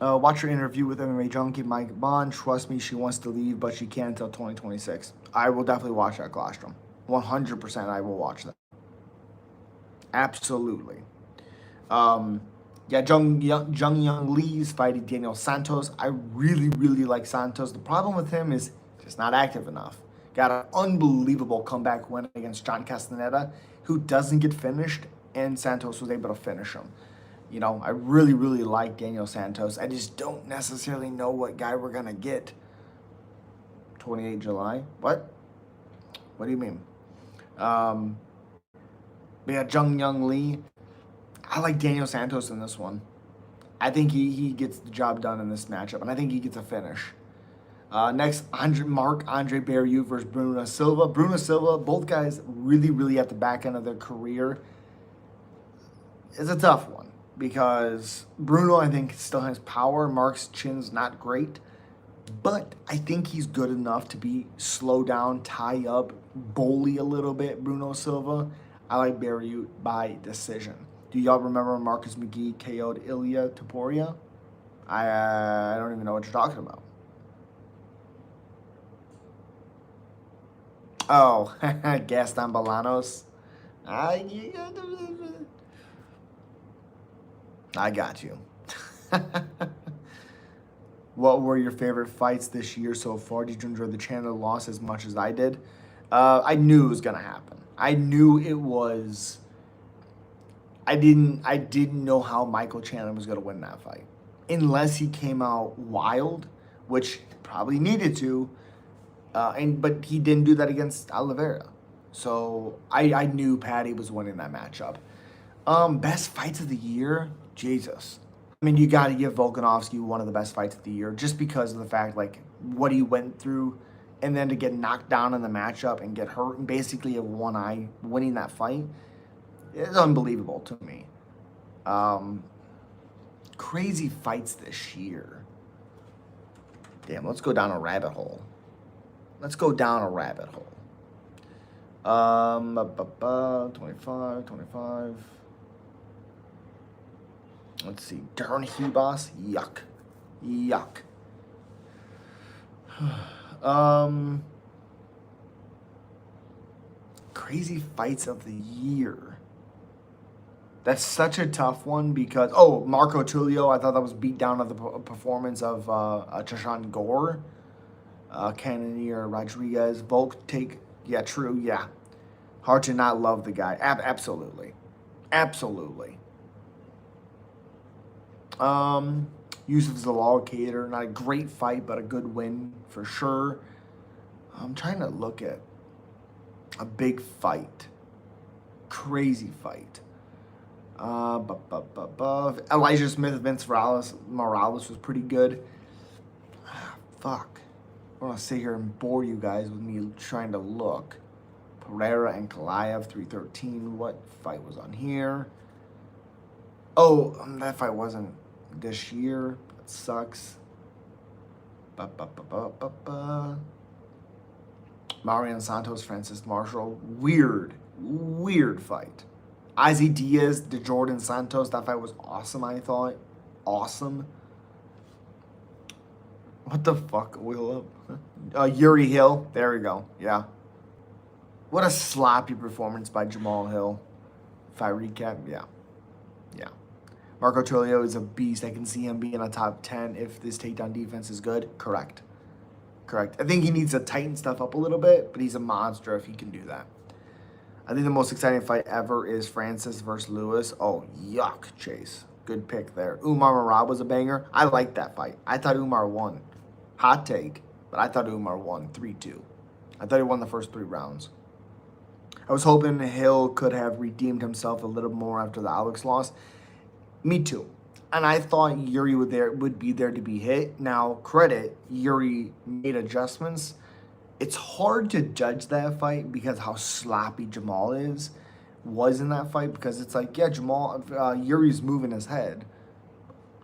Watch her interview with MMA Junkie Mike Bond. Trust me, she wants to leave, but she can't until 2026. I will definitely watch that colostrum. 100% I will watch that. Absolutely. Yeah, Jung Young Lee's fighting Daniel Santos. I really, really like Santos. The problem with him is just not active enough. Got an unbelievable comeback win against John Castaneda, who doesn't get finished, and Santos was able to finish him. You know, I really, really like Daniel Santos. I just don't necessarily know what guy we're going to get. 28 July? What? What do you mean? We got Jung Young Lee. I like Daniel Santos in this one. I think he gets the job done in this matchup, and I think he gets a finish. Next, Marc-Andre Barrieux versus Bruno Silva. Bruno Silva, both guys really, really at the back end of their career. It's a tough one. because Bruno, I think, still has power. Mark's chin's not great, but I think he's good enough to be slow down, tie up, bully a little bit Bruno Silva. I like Barriute by decision. Do y'all remember Marcus McGee KO'd Ilya Taporia? I don't even know what you're talking about. Oh, Gaston Bolanos. I got you. What were your favorite fights this year so far? Did you enjoy the Chandler loss as much as I did? I knew it was gonna happen. I knew it was. I didn't know how Michael Chandler was gonna win that fight, unless he came out wild, which probably needed to. But he didn't do that against Oliveira, so I knew Patty was winning that matchup. Best fights of the year, Jesus. I mean, you got to give Volkanovski one of the best fights of the year, just because of the fact like what he went through, and then to get knocked down in the matchup and get hurt and basically have one eye winning that fight is unbelievable to me. Um, Crazy fights this year. Damn, let's go down a rabbit hole. Let's go down a rabbit hole. 25. Let's see. Darren Hebos. Yuck. Yuck. Crazy fights of the year. That's such a tough one because Marco Tulio, I thought that was beat down of the performance of Chashan Gore. Cannonier Rodriguez, Volk take, yeah, true, yeah. Hard to not love the guy. Absolutely. Absolutely. Yusuf Zalal Cater, not a great fight, but a good win for sure. I'm trying to look at a big fight. Crazy fight. Elijah Smith, Vince Morales was pretty good. Fuck. I don't want to sit here and bore you guys with me trying to look. Pereira and Kalaev, 313. What fight was on here? Oh, that fight wasn't this year. That sucks. Marion Santos, Francis Marshall. Weird fight. Izzy Diaz, DeJordan Santos. That fight was awesome, I thought. Awesome. What the fuck? Wheel up. Yuri Hill. There we go. Yeah. What a sloppy performance by Jamal Hill. If I recap, yeah. Yeah. Marco Tulio is a beast. I can see him being a top 10 if this takedown defense is good. Correct. I think he needs to tighten stuff up a little bit, but he's a monster if he can do that. I think the most exciting fight ever is Francis versus Lewis. Oh, yuck, Chase. Good pick there. Umar Marab was a banger. I liked that fight. I thought Umar won. Hot take, but I thought Umar won 3-2. I thought he won the first 3 rounds. I was hoping Hill could have redeemed himself a little more after the Alex loss. Me too. And I thought Yuri would be there to be hit. Now, credit, Yuri made adjustments. It's hard to judge that fight because how sloppy Jamal was in that fight, because it's like, yeah, Yuri's moving his head.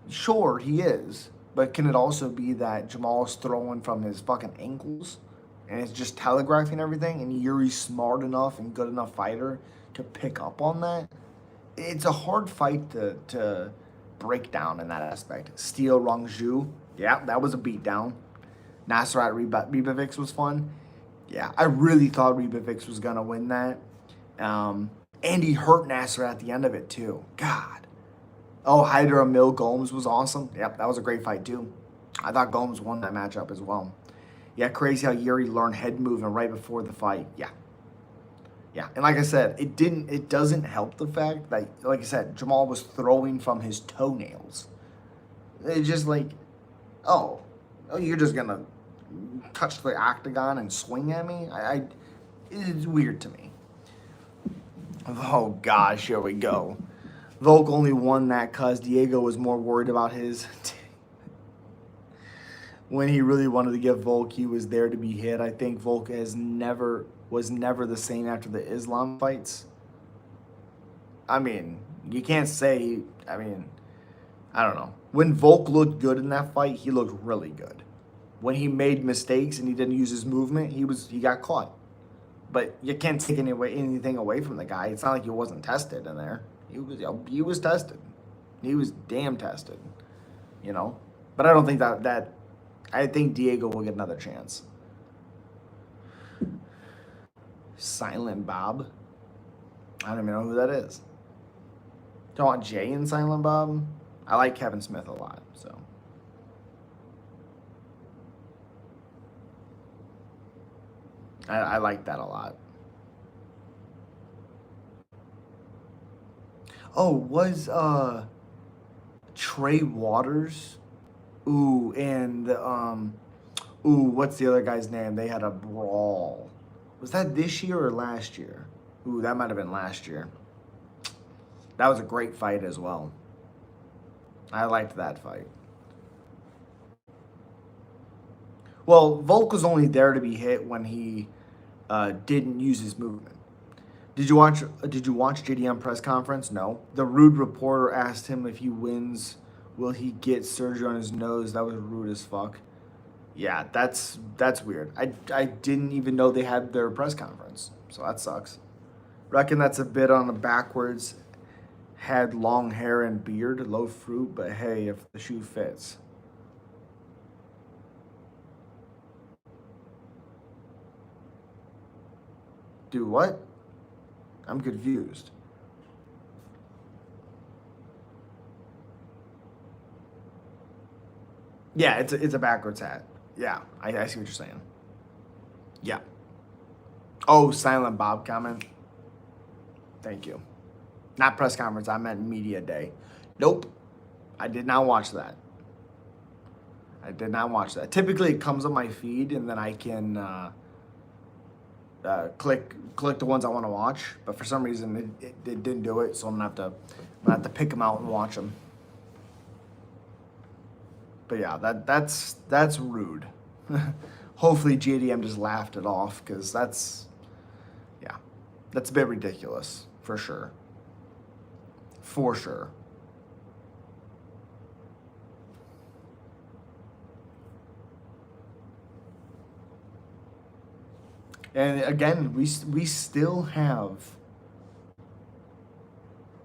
Sure, he is. But can it also be that Jamal's throwing from his fucking ankles and it's just telegraphing everything, and Yuri's smart enough and good enough fighter to pick up on that? It's a hard fight to break down in that aspect. Steel Rongju, yeah, that was a beatdown. Nasrat Ribovics was fun. Yeah, I really thought Ribovics was going to win that. And he hurt Nasrat at the end of it, too. God. Oh, Hydra Mill Gomes was awesome. Yep, that was a great fight, too. I thought Gomes won that matchup as well. Yeah, crazy how Yuri learned head movement right before the fight. Yeah. Yeah, and like I said, it doesn't help the fact that, like I said, Jamal was throwing from his toenails. It's just like, oh, you're just going to touch the octagon and swing at me? It's weird to me. Oh, gosh, here we go. Volk only won that because Diego was more worried about his... When he really wanted to get Volk, he was there to be hit. I think Volk was never the same after the Islam fights. I mean, you can't say. I mean, I don't know. When Volk looked good in that fight, he looked really good. When he made mistakes and he didn't use his movement, he got caught. But you can't take anything away from the guy. It's not like he wasn't tested in there. He was tested. He was damn tested. You know. But I don't think that I think Diego will get another chance. Silent Bob. I don't even know who that is. Do I want Jay and Silent Bob? I like Kevin Smith a lot, so. I like that a lot. Oh, was Trey Waters? Ooh, and what's the other guy's name? They had a brawl. Was that this year or last year? Ooh, that might have been last year. That was a great fight as well. I liked that fight. Well, Volk was only there to be hit when he didn't use his movement. Did you watch JDM press conference? No. The rude reporter asked him if he wins, will he get surgery on his nose? That was rude as fuck. Yeah, that's weird. I didn't even know they had their press conference, so that sucks. Reckon that's a bit on the backwards. Had long hair and beard, low fruit, but hey, if the shoe fits. Do what? I'm confused. Yeah, it's a backwards hat. Yeah, I see what you're saying. Yeah. Oh, Silent Bob comment. Thank you. Not press conference. I meant media day. Nope. I did not watch that. I did not watch that. Typically, it comes on my feed, and then I can click the ones I want to watch. But for some reason, it didn't do it. So I'm gonna have to pick them out and watch them. But yeah, that's rude. Hopefully, JDM just laughed it off because yeah, that's a bit ridiculous for sure. For sure. And again, we still have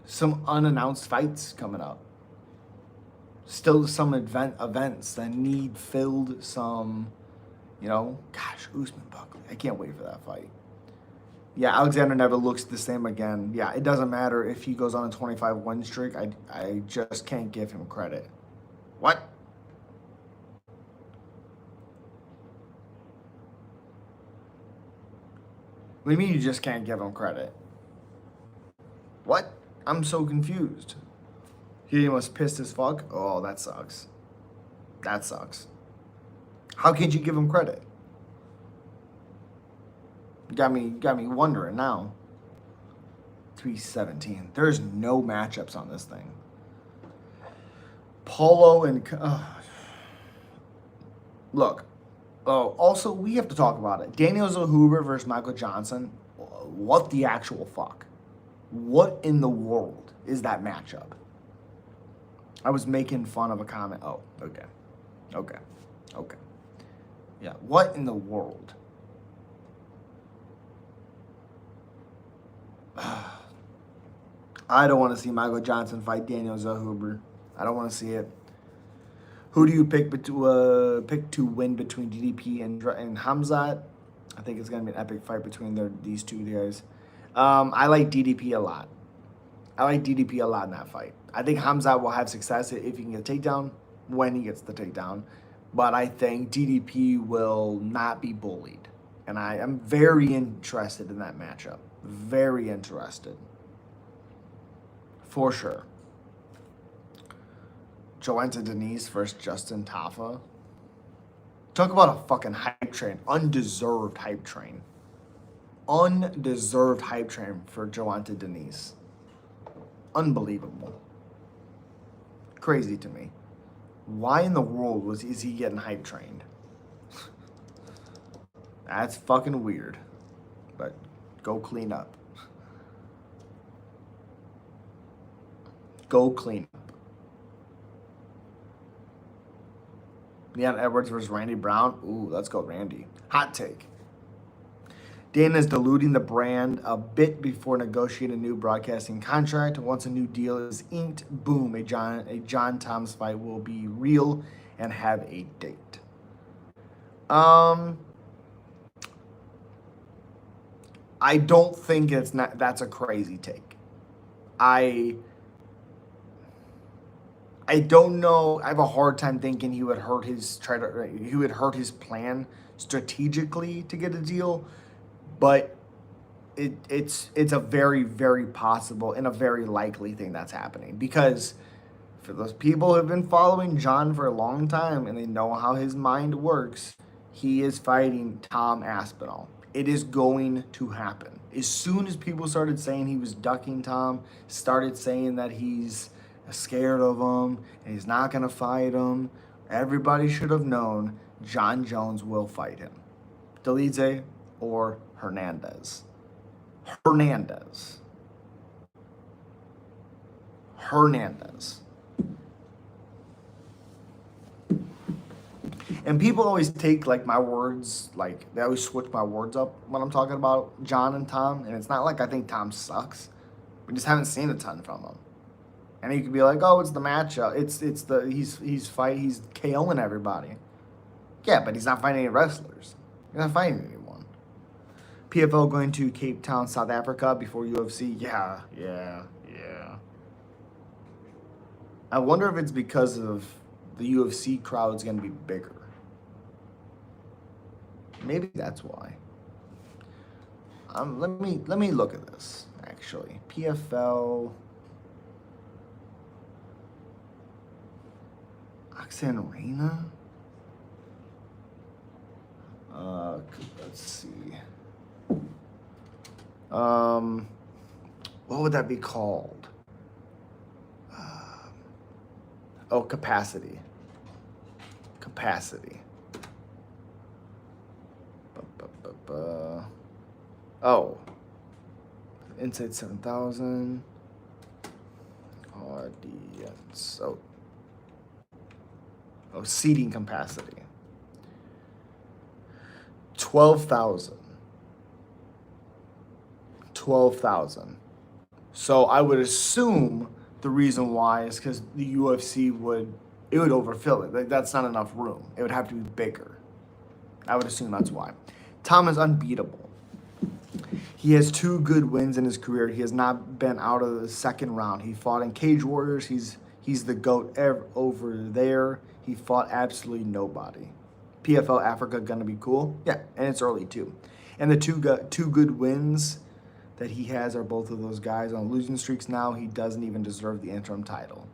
some unannounced fights coming up. Still some events that need filled. Gosh, Usman Buckley. I can't wait for that fight. Yeah, Alexander never looks the same again. Yeah, it doesn't matter if he goes on a 25 win streak. I just can't give him credit. What? What do you mean you just can't give him credit? What? I'm so confused. He was pissed as fuck. Oh, that sucks. That sucks. How can't you give him credit? Got me wondering now. 317. There's no matchups on this thing. Polo and look. Oh, also we have to talk about it. Daniel Zahuber versus Michael Johnson. What the actual fuck? What in the world is that matchup? I was making fun of a comment. Oh, okay. Okay. Okay. Yeah. What in the world? I don't want to see Michael Johnson fight Daniel Zahuber. I don't want to see it. Who do you pick to win between DDP and Hamzat? I think it's gonna be an epic fight between these two guys. I like DDP a lot. I like DDP a lot in that fight. I think Hamzat will have success if he can get a takedown when he gets the takedown, but I think DDP will not be bullied, and I am very interested in that matchup. Very interested, for sure. Joanna Denise versus Justin Tafa. Talk about a fucking hype train. Undeserved hype train. Undeserved hype train for Joanna Denise. Unbelievable. Crazy to me. Why in the world is he getting hype trained? That's fucking weird. But go clean up. Go clean up. Leon Edwards versus Randy Brown. Ooh, let's go Randy. Hot take. Dana is diluting the brand a bit before negotiating a new broadcasting contract. Once a new deal is inked, boom, a John Thomas fight will be real and have a date. I don't think that's a crazy take. I don't know. I have a hard time thinking he would hurt his plan strategically to get a deal, but it's a very, very possible and a very likely thing that's happening, because for those people who have been following John for a long time and they know how his mind works, he is fighting Tom Aspinall. It is going to happen. As soon as people started saying he was ducking Tom, started saying that he's scared of him and he's not going to fight him, everybody should have known John Jones will fight him. Delize or Hernandez. Hernandez. And people always take like my words, like they always switch my words up when I'm talking about John and Tom. And it's not like I think Tom sucks. We just haven't seen a ton from him. And you could be like, oh, it's the matchup. He's KOing everybody. Yeah, but he's not fighting any wrestlers. He's not fighting anyone. PFL going to Cape Town, South Africa before UFC. Yeah. I wonder if it's because of the UFC crowd's going to be bigger. Maybe that's why. Let me look at this actually. PFL Oxen Arena. Let's see. What would that be called? Capacity. Inside 7,000. Audience. Seating capacity. 12,000. So I would assume the reason why is because the UFC would overfill it. Like, that's not enough room. It would have to be bigger. I would assume that's why. Tom is unbeatable. He has 2 good wins in his career. He has not been out of the second round. He fought in Cage Warriors. He's the GOAT over there. He fought absolutely nobody. PFL Africa gonna be cool. Yeah, and it's early too. And the two good wins that he has are both of those guys on losing streaks now. He doesn't even deserve the interim title.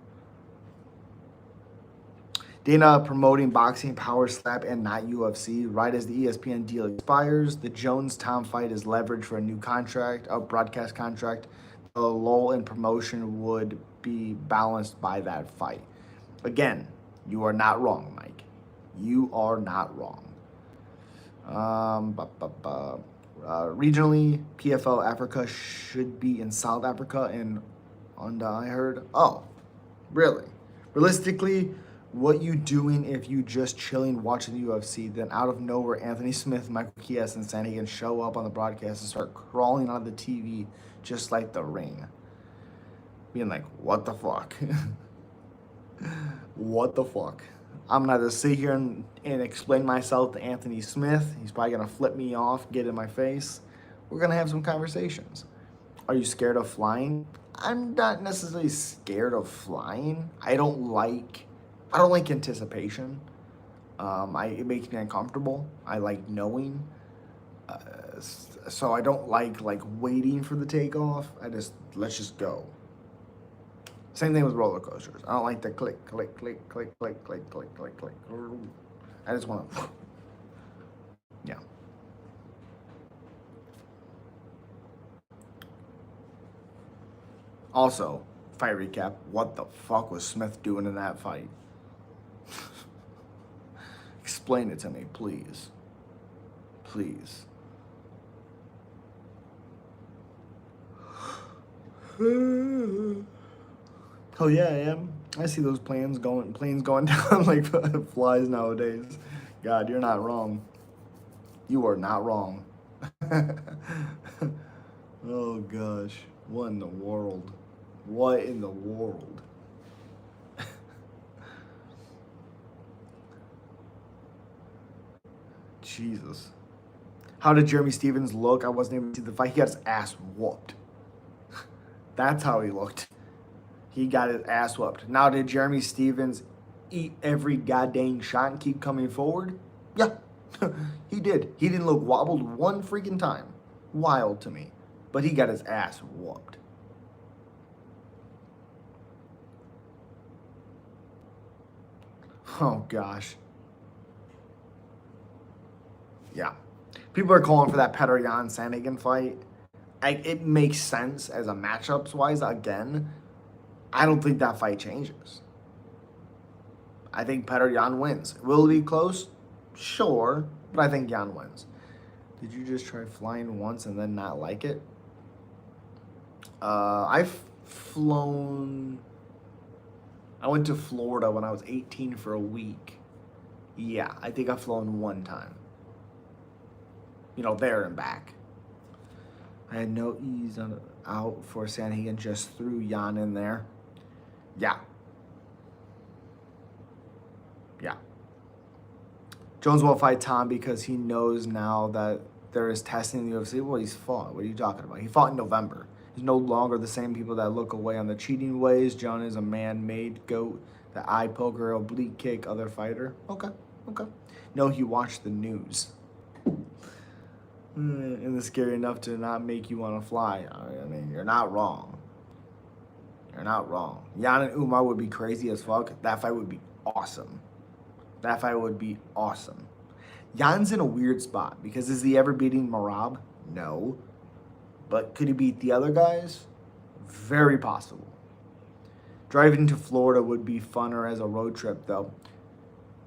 Dana promoting boxing, power slap, and not UFC. Right as the ESPN deal expires, the Jones-Tom fight is leveraged for a new contract, a broadcast contract. The lull in promotion would be balanced by that fight. Again, you are not wrong, Mike. You are not wrong. Regionally, PFL Africa should be in South Africa and I heard. Oh, really? Realistically, what you doing if you just chilling watching the UFC, then out of nowhere Anthony Smith, Michael Chiesa, and Sandhagen show up on the broadcast and start crawling on the TV just like the ring. Being like, what the fuck? What the fuck? I'm gonna have to sit here and explain myself to Anthony Smith. He's probably gonna flip me off, get in my face. We're gonna have some conversations. Are you scared of flying? I'm not necessarily scared of flying. I don't like anticipation. It makes me uncomfortable. I like knowing. So I don't like waiting for the takeoff. Let's just go. Same thing with roller coasters. I don't like the click, click, click, click, click, click, click, click, click. I just want to, yeah. Also, fight recap. What the fuck was Smith doing in that fight? Explain it to me, please. Please. Oh yeah, I am. I see those planes going down like flies nowadays. God, you're not wrong. You are not wrong. Oh gosh, what in the world? What in the world? Jesus. How did Jeremy Stevens look? I wasn't able to see the fight. He got his ass whooped. That's how he looked. He got his ass whooped. Now, did Jeremy Stevens eat every goddamn shot and keep coming forward? Yeah, he did. He didn't look wobbled one freaking time. Wild to me. But he got his ass whooped. Oh, gosh. Yeah. People are calling for that Petr Yan Sandhagen fight. It makes sense as a matchups wise. Again, I don't think that fight changes. I think Petr Yan wins. Will it be close? Sure, but I think Yan wins. Did you just try flying once and then not like it? I've flown. I went to Florida when I was 18 for a week. Yeah, I think I've flown one time. There and back. I had no ease out for Sandhagen, just threw Yan in there. Yeah. Yeah. Jones won't fight Tom because he knows now that there is testing in the UFC. Well, he's fought. What are you talking about? He fought in November. He's no longer the same people that look away on the cheating ways. John is a man-made goat, the eye poker, oblique kick, other fighter. Okay. No, he watched the news. And it's scary enough to not make you want to fly. I mean, you're not wrong. You're not wrong. Yan and Umar would be crazy as fuck. That fight would be awesome. Jan's in a weird spot because is he ever beating Marab? No. But could he beat the other guys? Very possible. Driving to Florida would be funner as a road trip, though.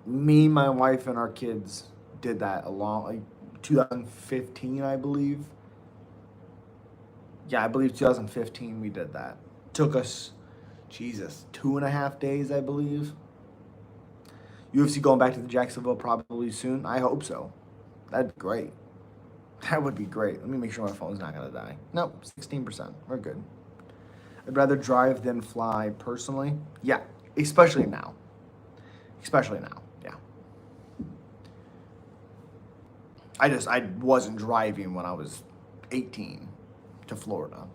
Me, my wife, and our kids did that along 2015, I believe. Yeah, I believe 2015 we did that. Took us, 2.5 days, I believe. UFC going back to the Jacksonville probably soon. I hope so. That'd be great. That would be great. Let me make sure my phone's not going to die. Nope, 16%. We're good. I'd rather drive than fly personally. Yeah, especially now. Yeah. I wasn't driving when I was 18 to Florida.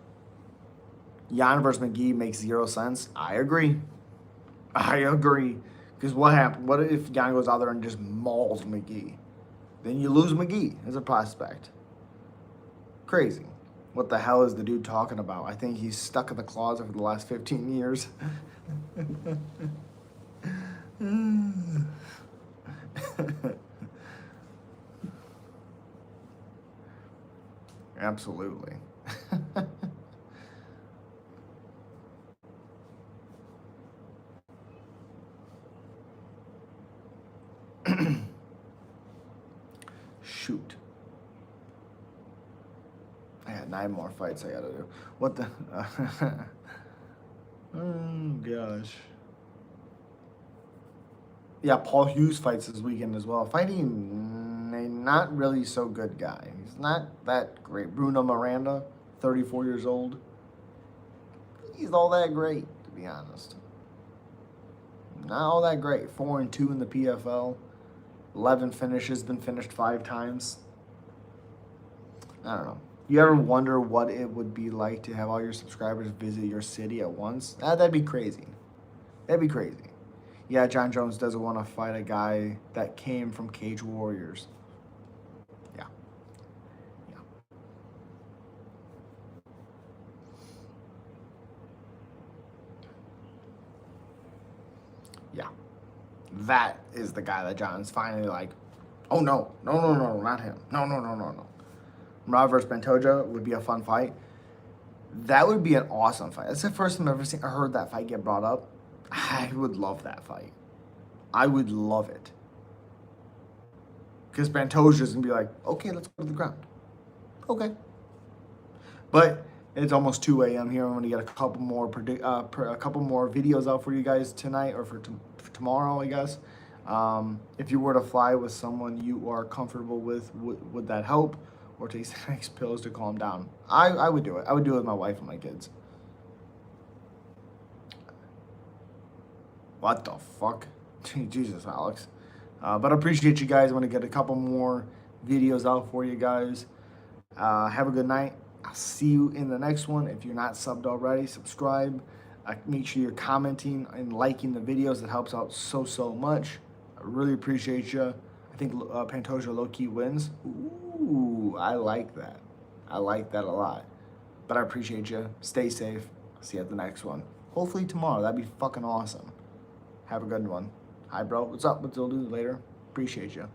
Yan versus McGee makes 0 sense. I agree. Because what happened? What if Yan goes out there and just mauls McGee? Then you lose McGee as a prospect. Crazy. What the hell is the dude talking about? I think he's stuck in the closet for the last 15 years. Absolutely. Shoot. I had 9 more fights I gotta do. What the? Oh, gosh. Yeah, Paul Hughes fights this weekend as well. Fighting a not really so good guy. He's not that great. Bruno Miranda, 34 years old. He's all that great, to be honest. Not all that great. 4-2 in the PFL. 11 finishes, been finished 5 times. I don't know. You ever wonder what it would be like to have all your subscribers visit your city at once? That'd be crazy. Yeah, John Jones doesn't want to fight a guy that came from Cage Warriors. Yeah. That is the guy that John's finally like, oh no, not him. No. Rob versus Pantoja would be a fun fight. That would be an awesome fight. That's the first time I've ever heard that fight get brought up. I would love that fight. I would love it. Because Pantoja's going to be like, okay, let's go to the ground. Okay. But It's almost 2 a.m. here. I'm gonna get a couple more a couple more videos out for you guys tonight or for tomorrow, I guess. If you were to fly with someone you are comfortable with, would that help, or take Xanax pills to calm down? I would do it. I would do it with my wife and my kids. What the fuck? Jesus, Alex. But I appreciate you guys. I want to get a couple more videos out for you guys. Have a good night. I'll see you in the next one. If you're not subbed already, subscribe. Make sure you're commenting and liking the videos. It helps out so much. I really appreciate you. I think Pantoja low-key wins. Ooh, I like that. I like that a lot. But I appreciate you. Stay safe. See you at the next one. Hopefully tomorrow. That'd be fucking awesome. Have a good one. Hi, bro. What's up? What's we'll do later? Appreciate you.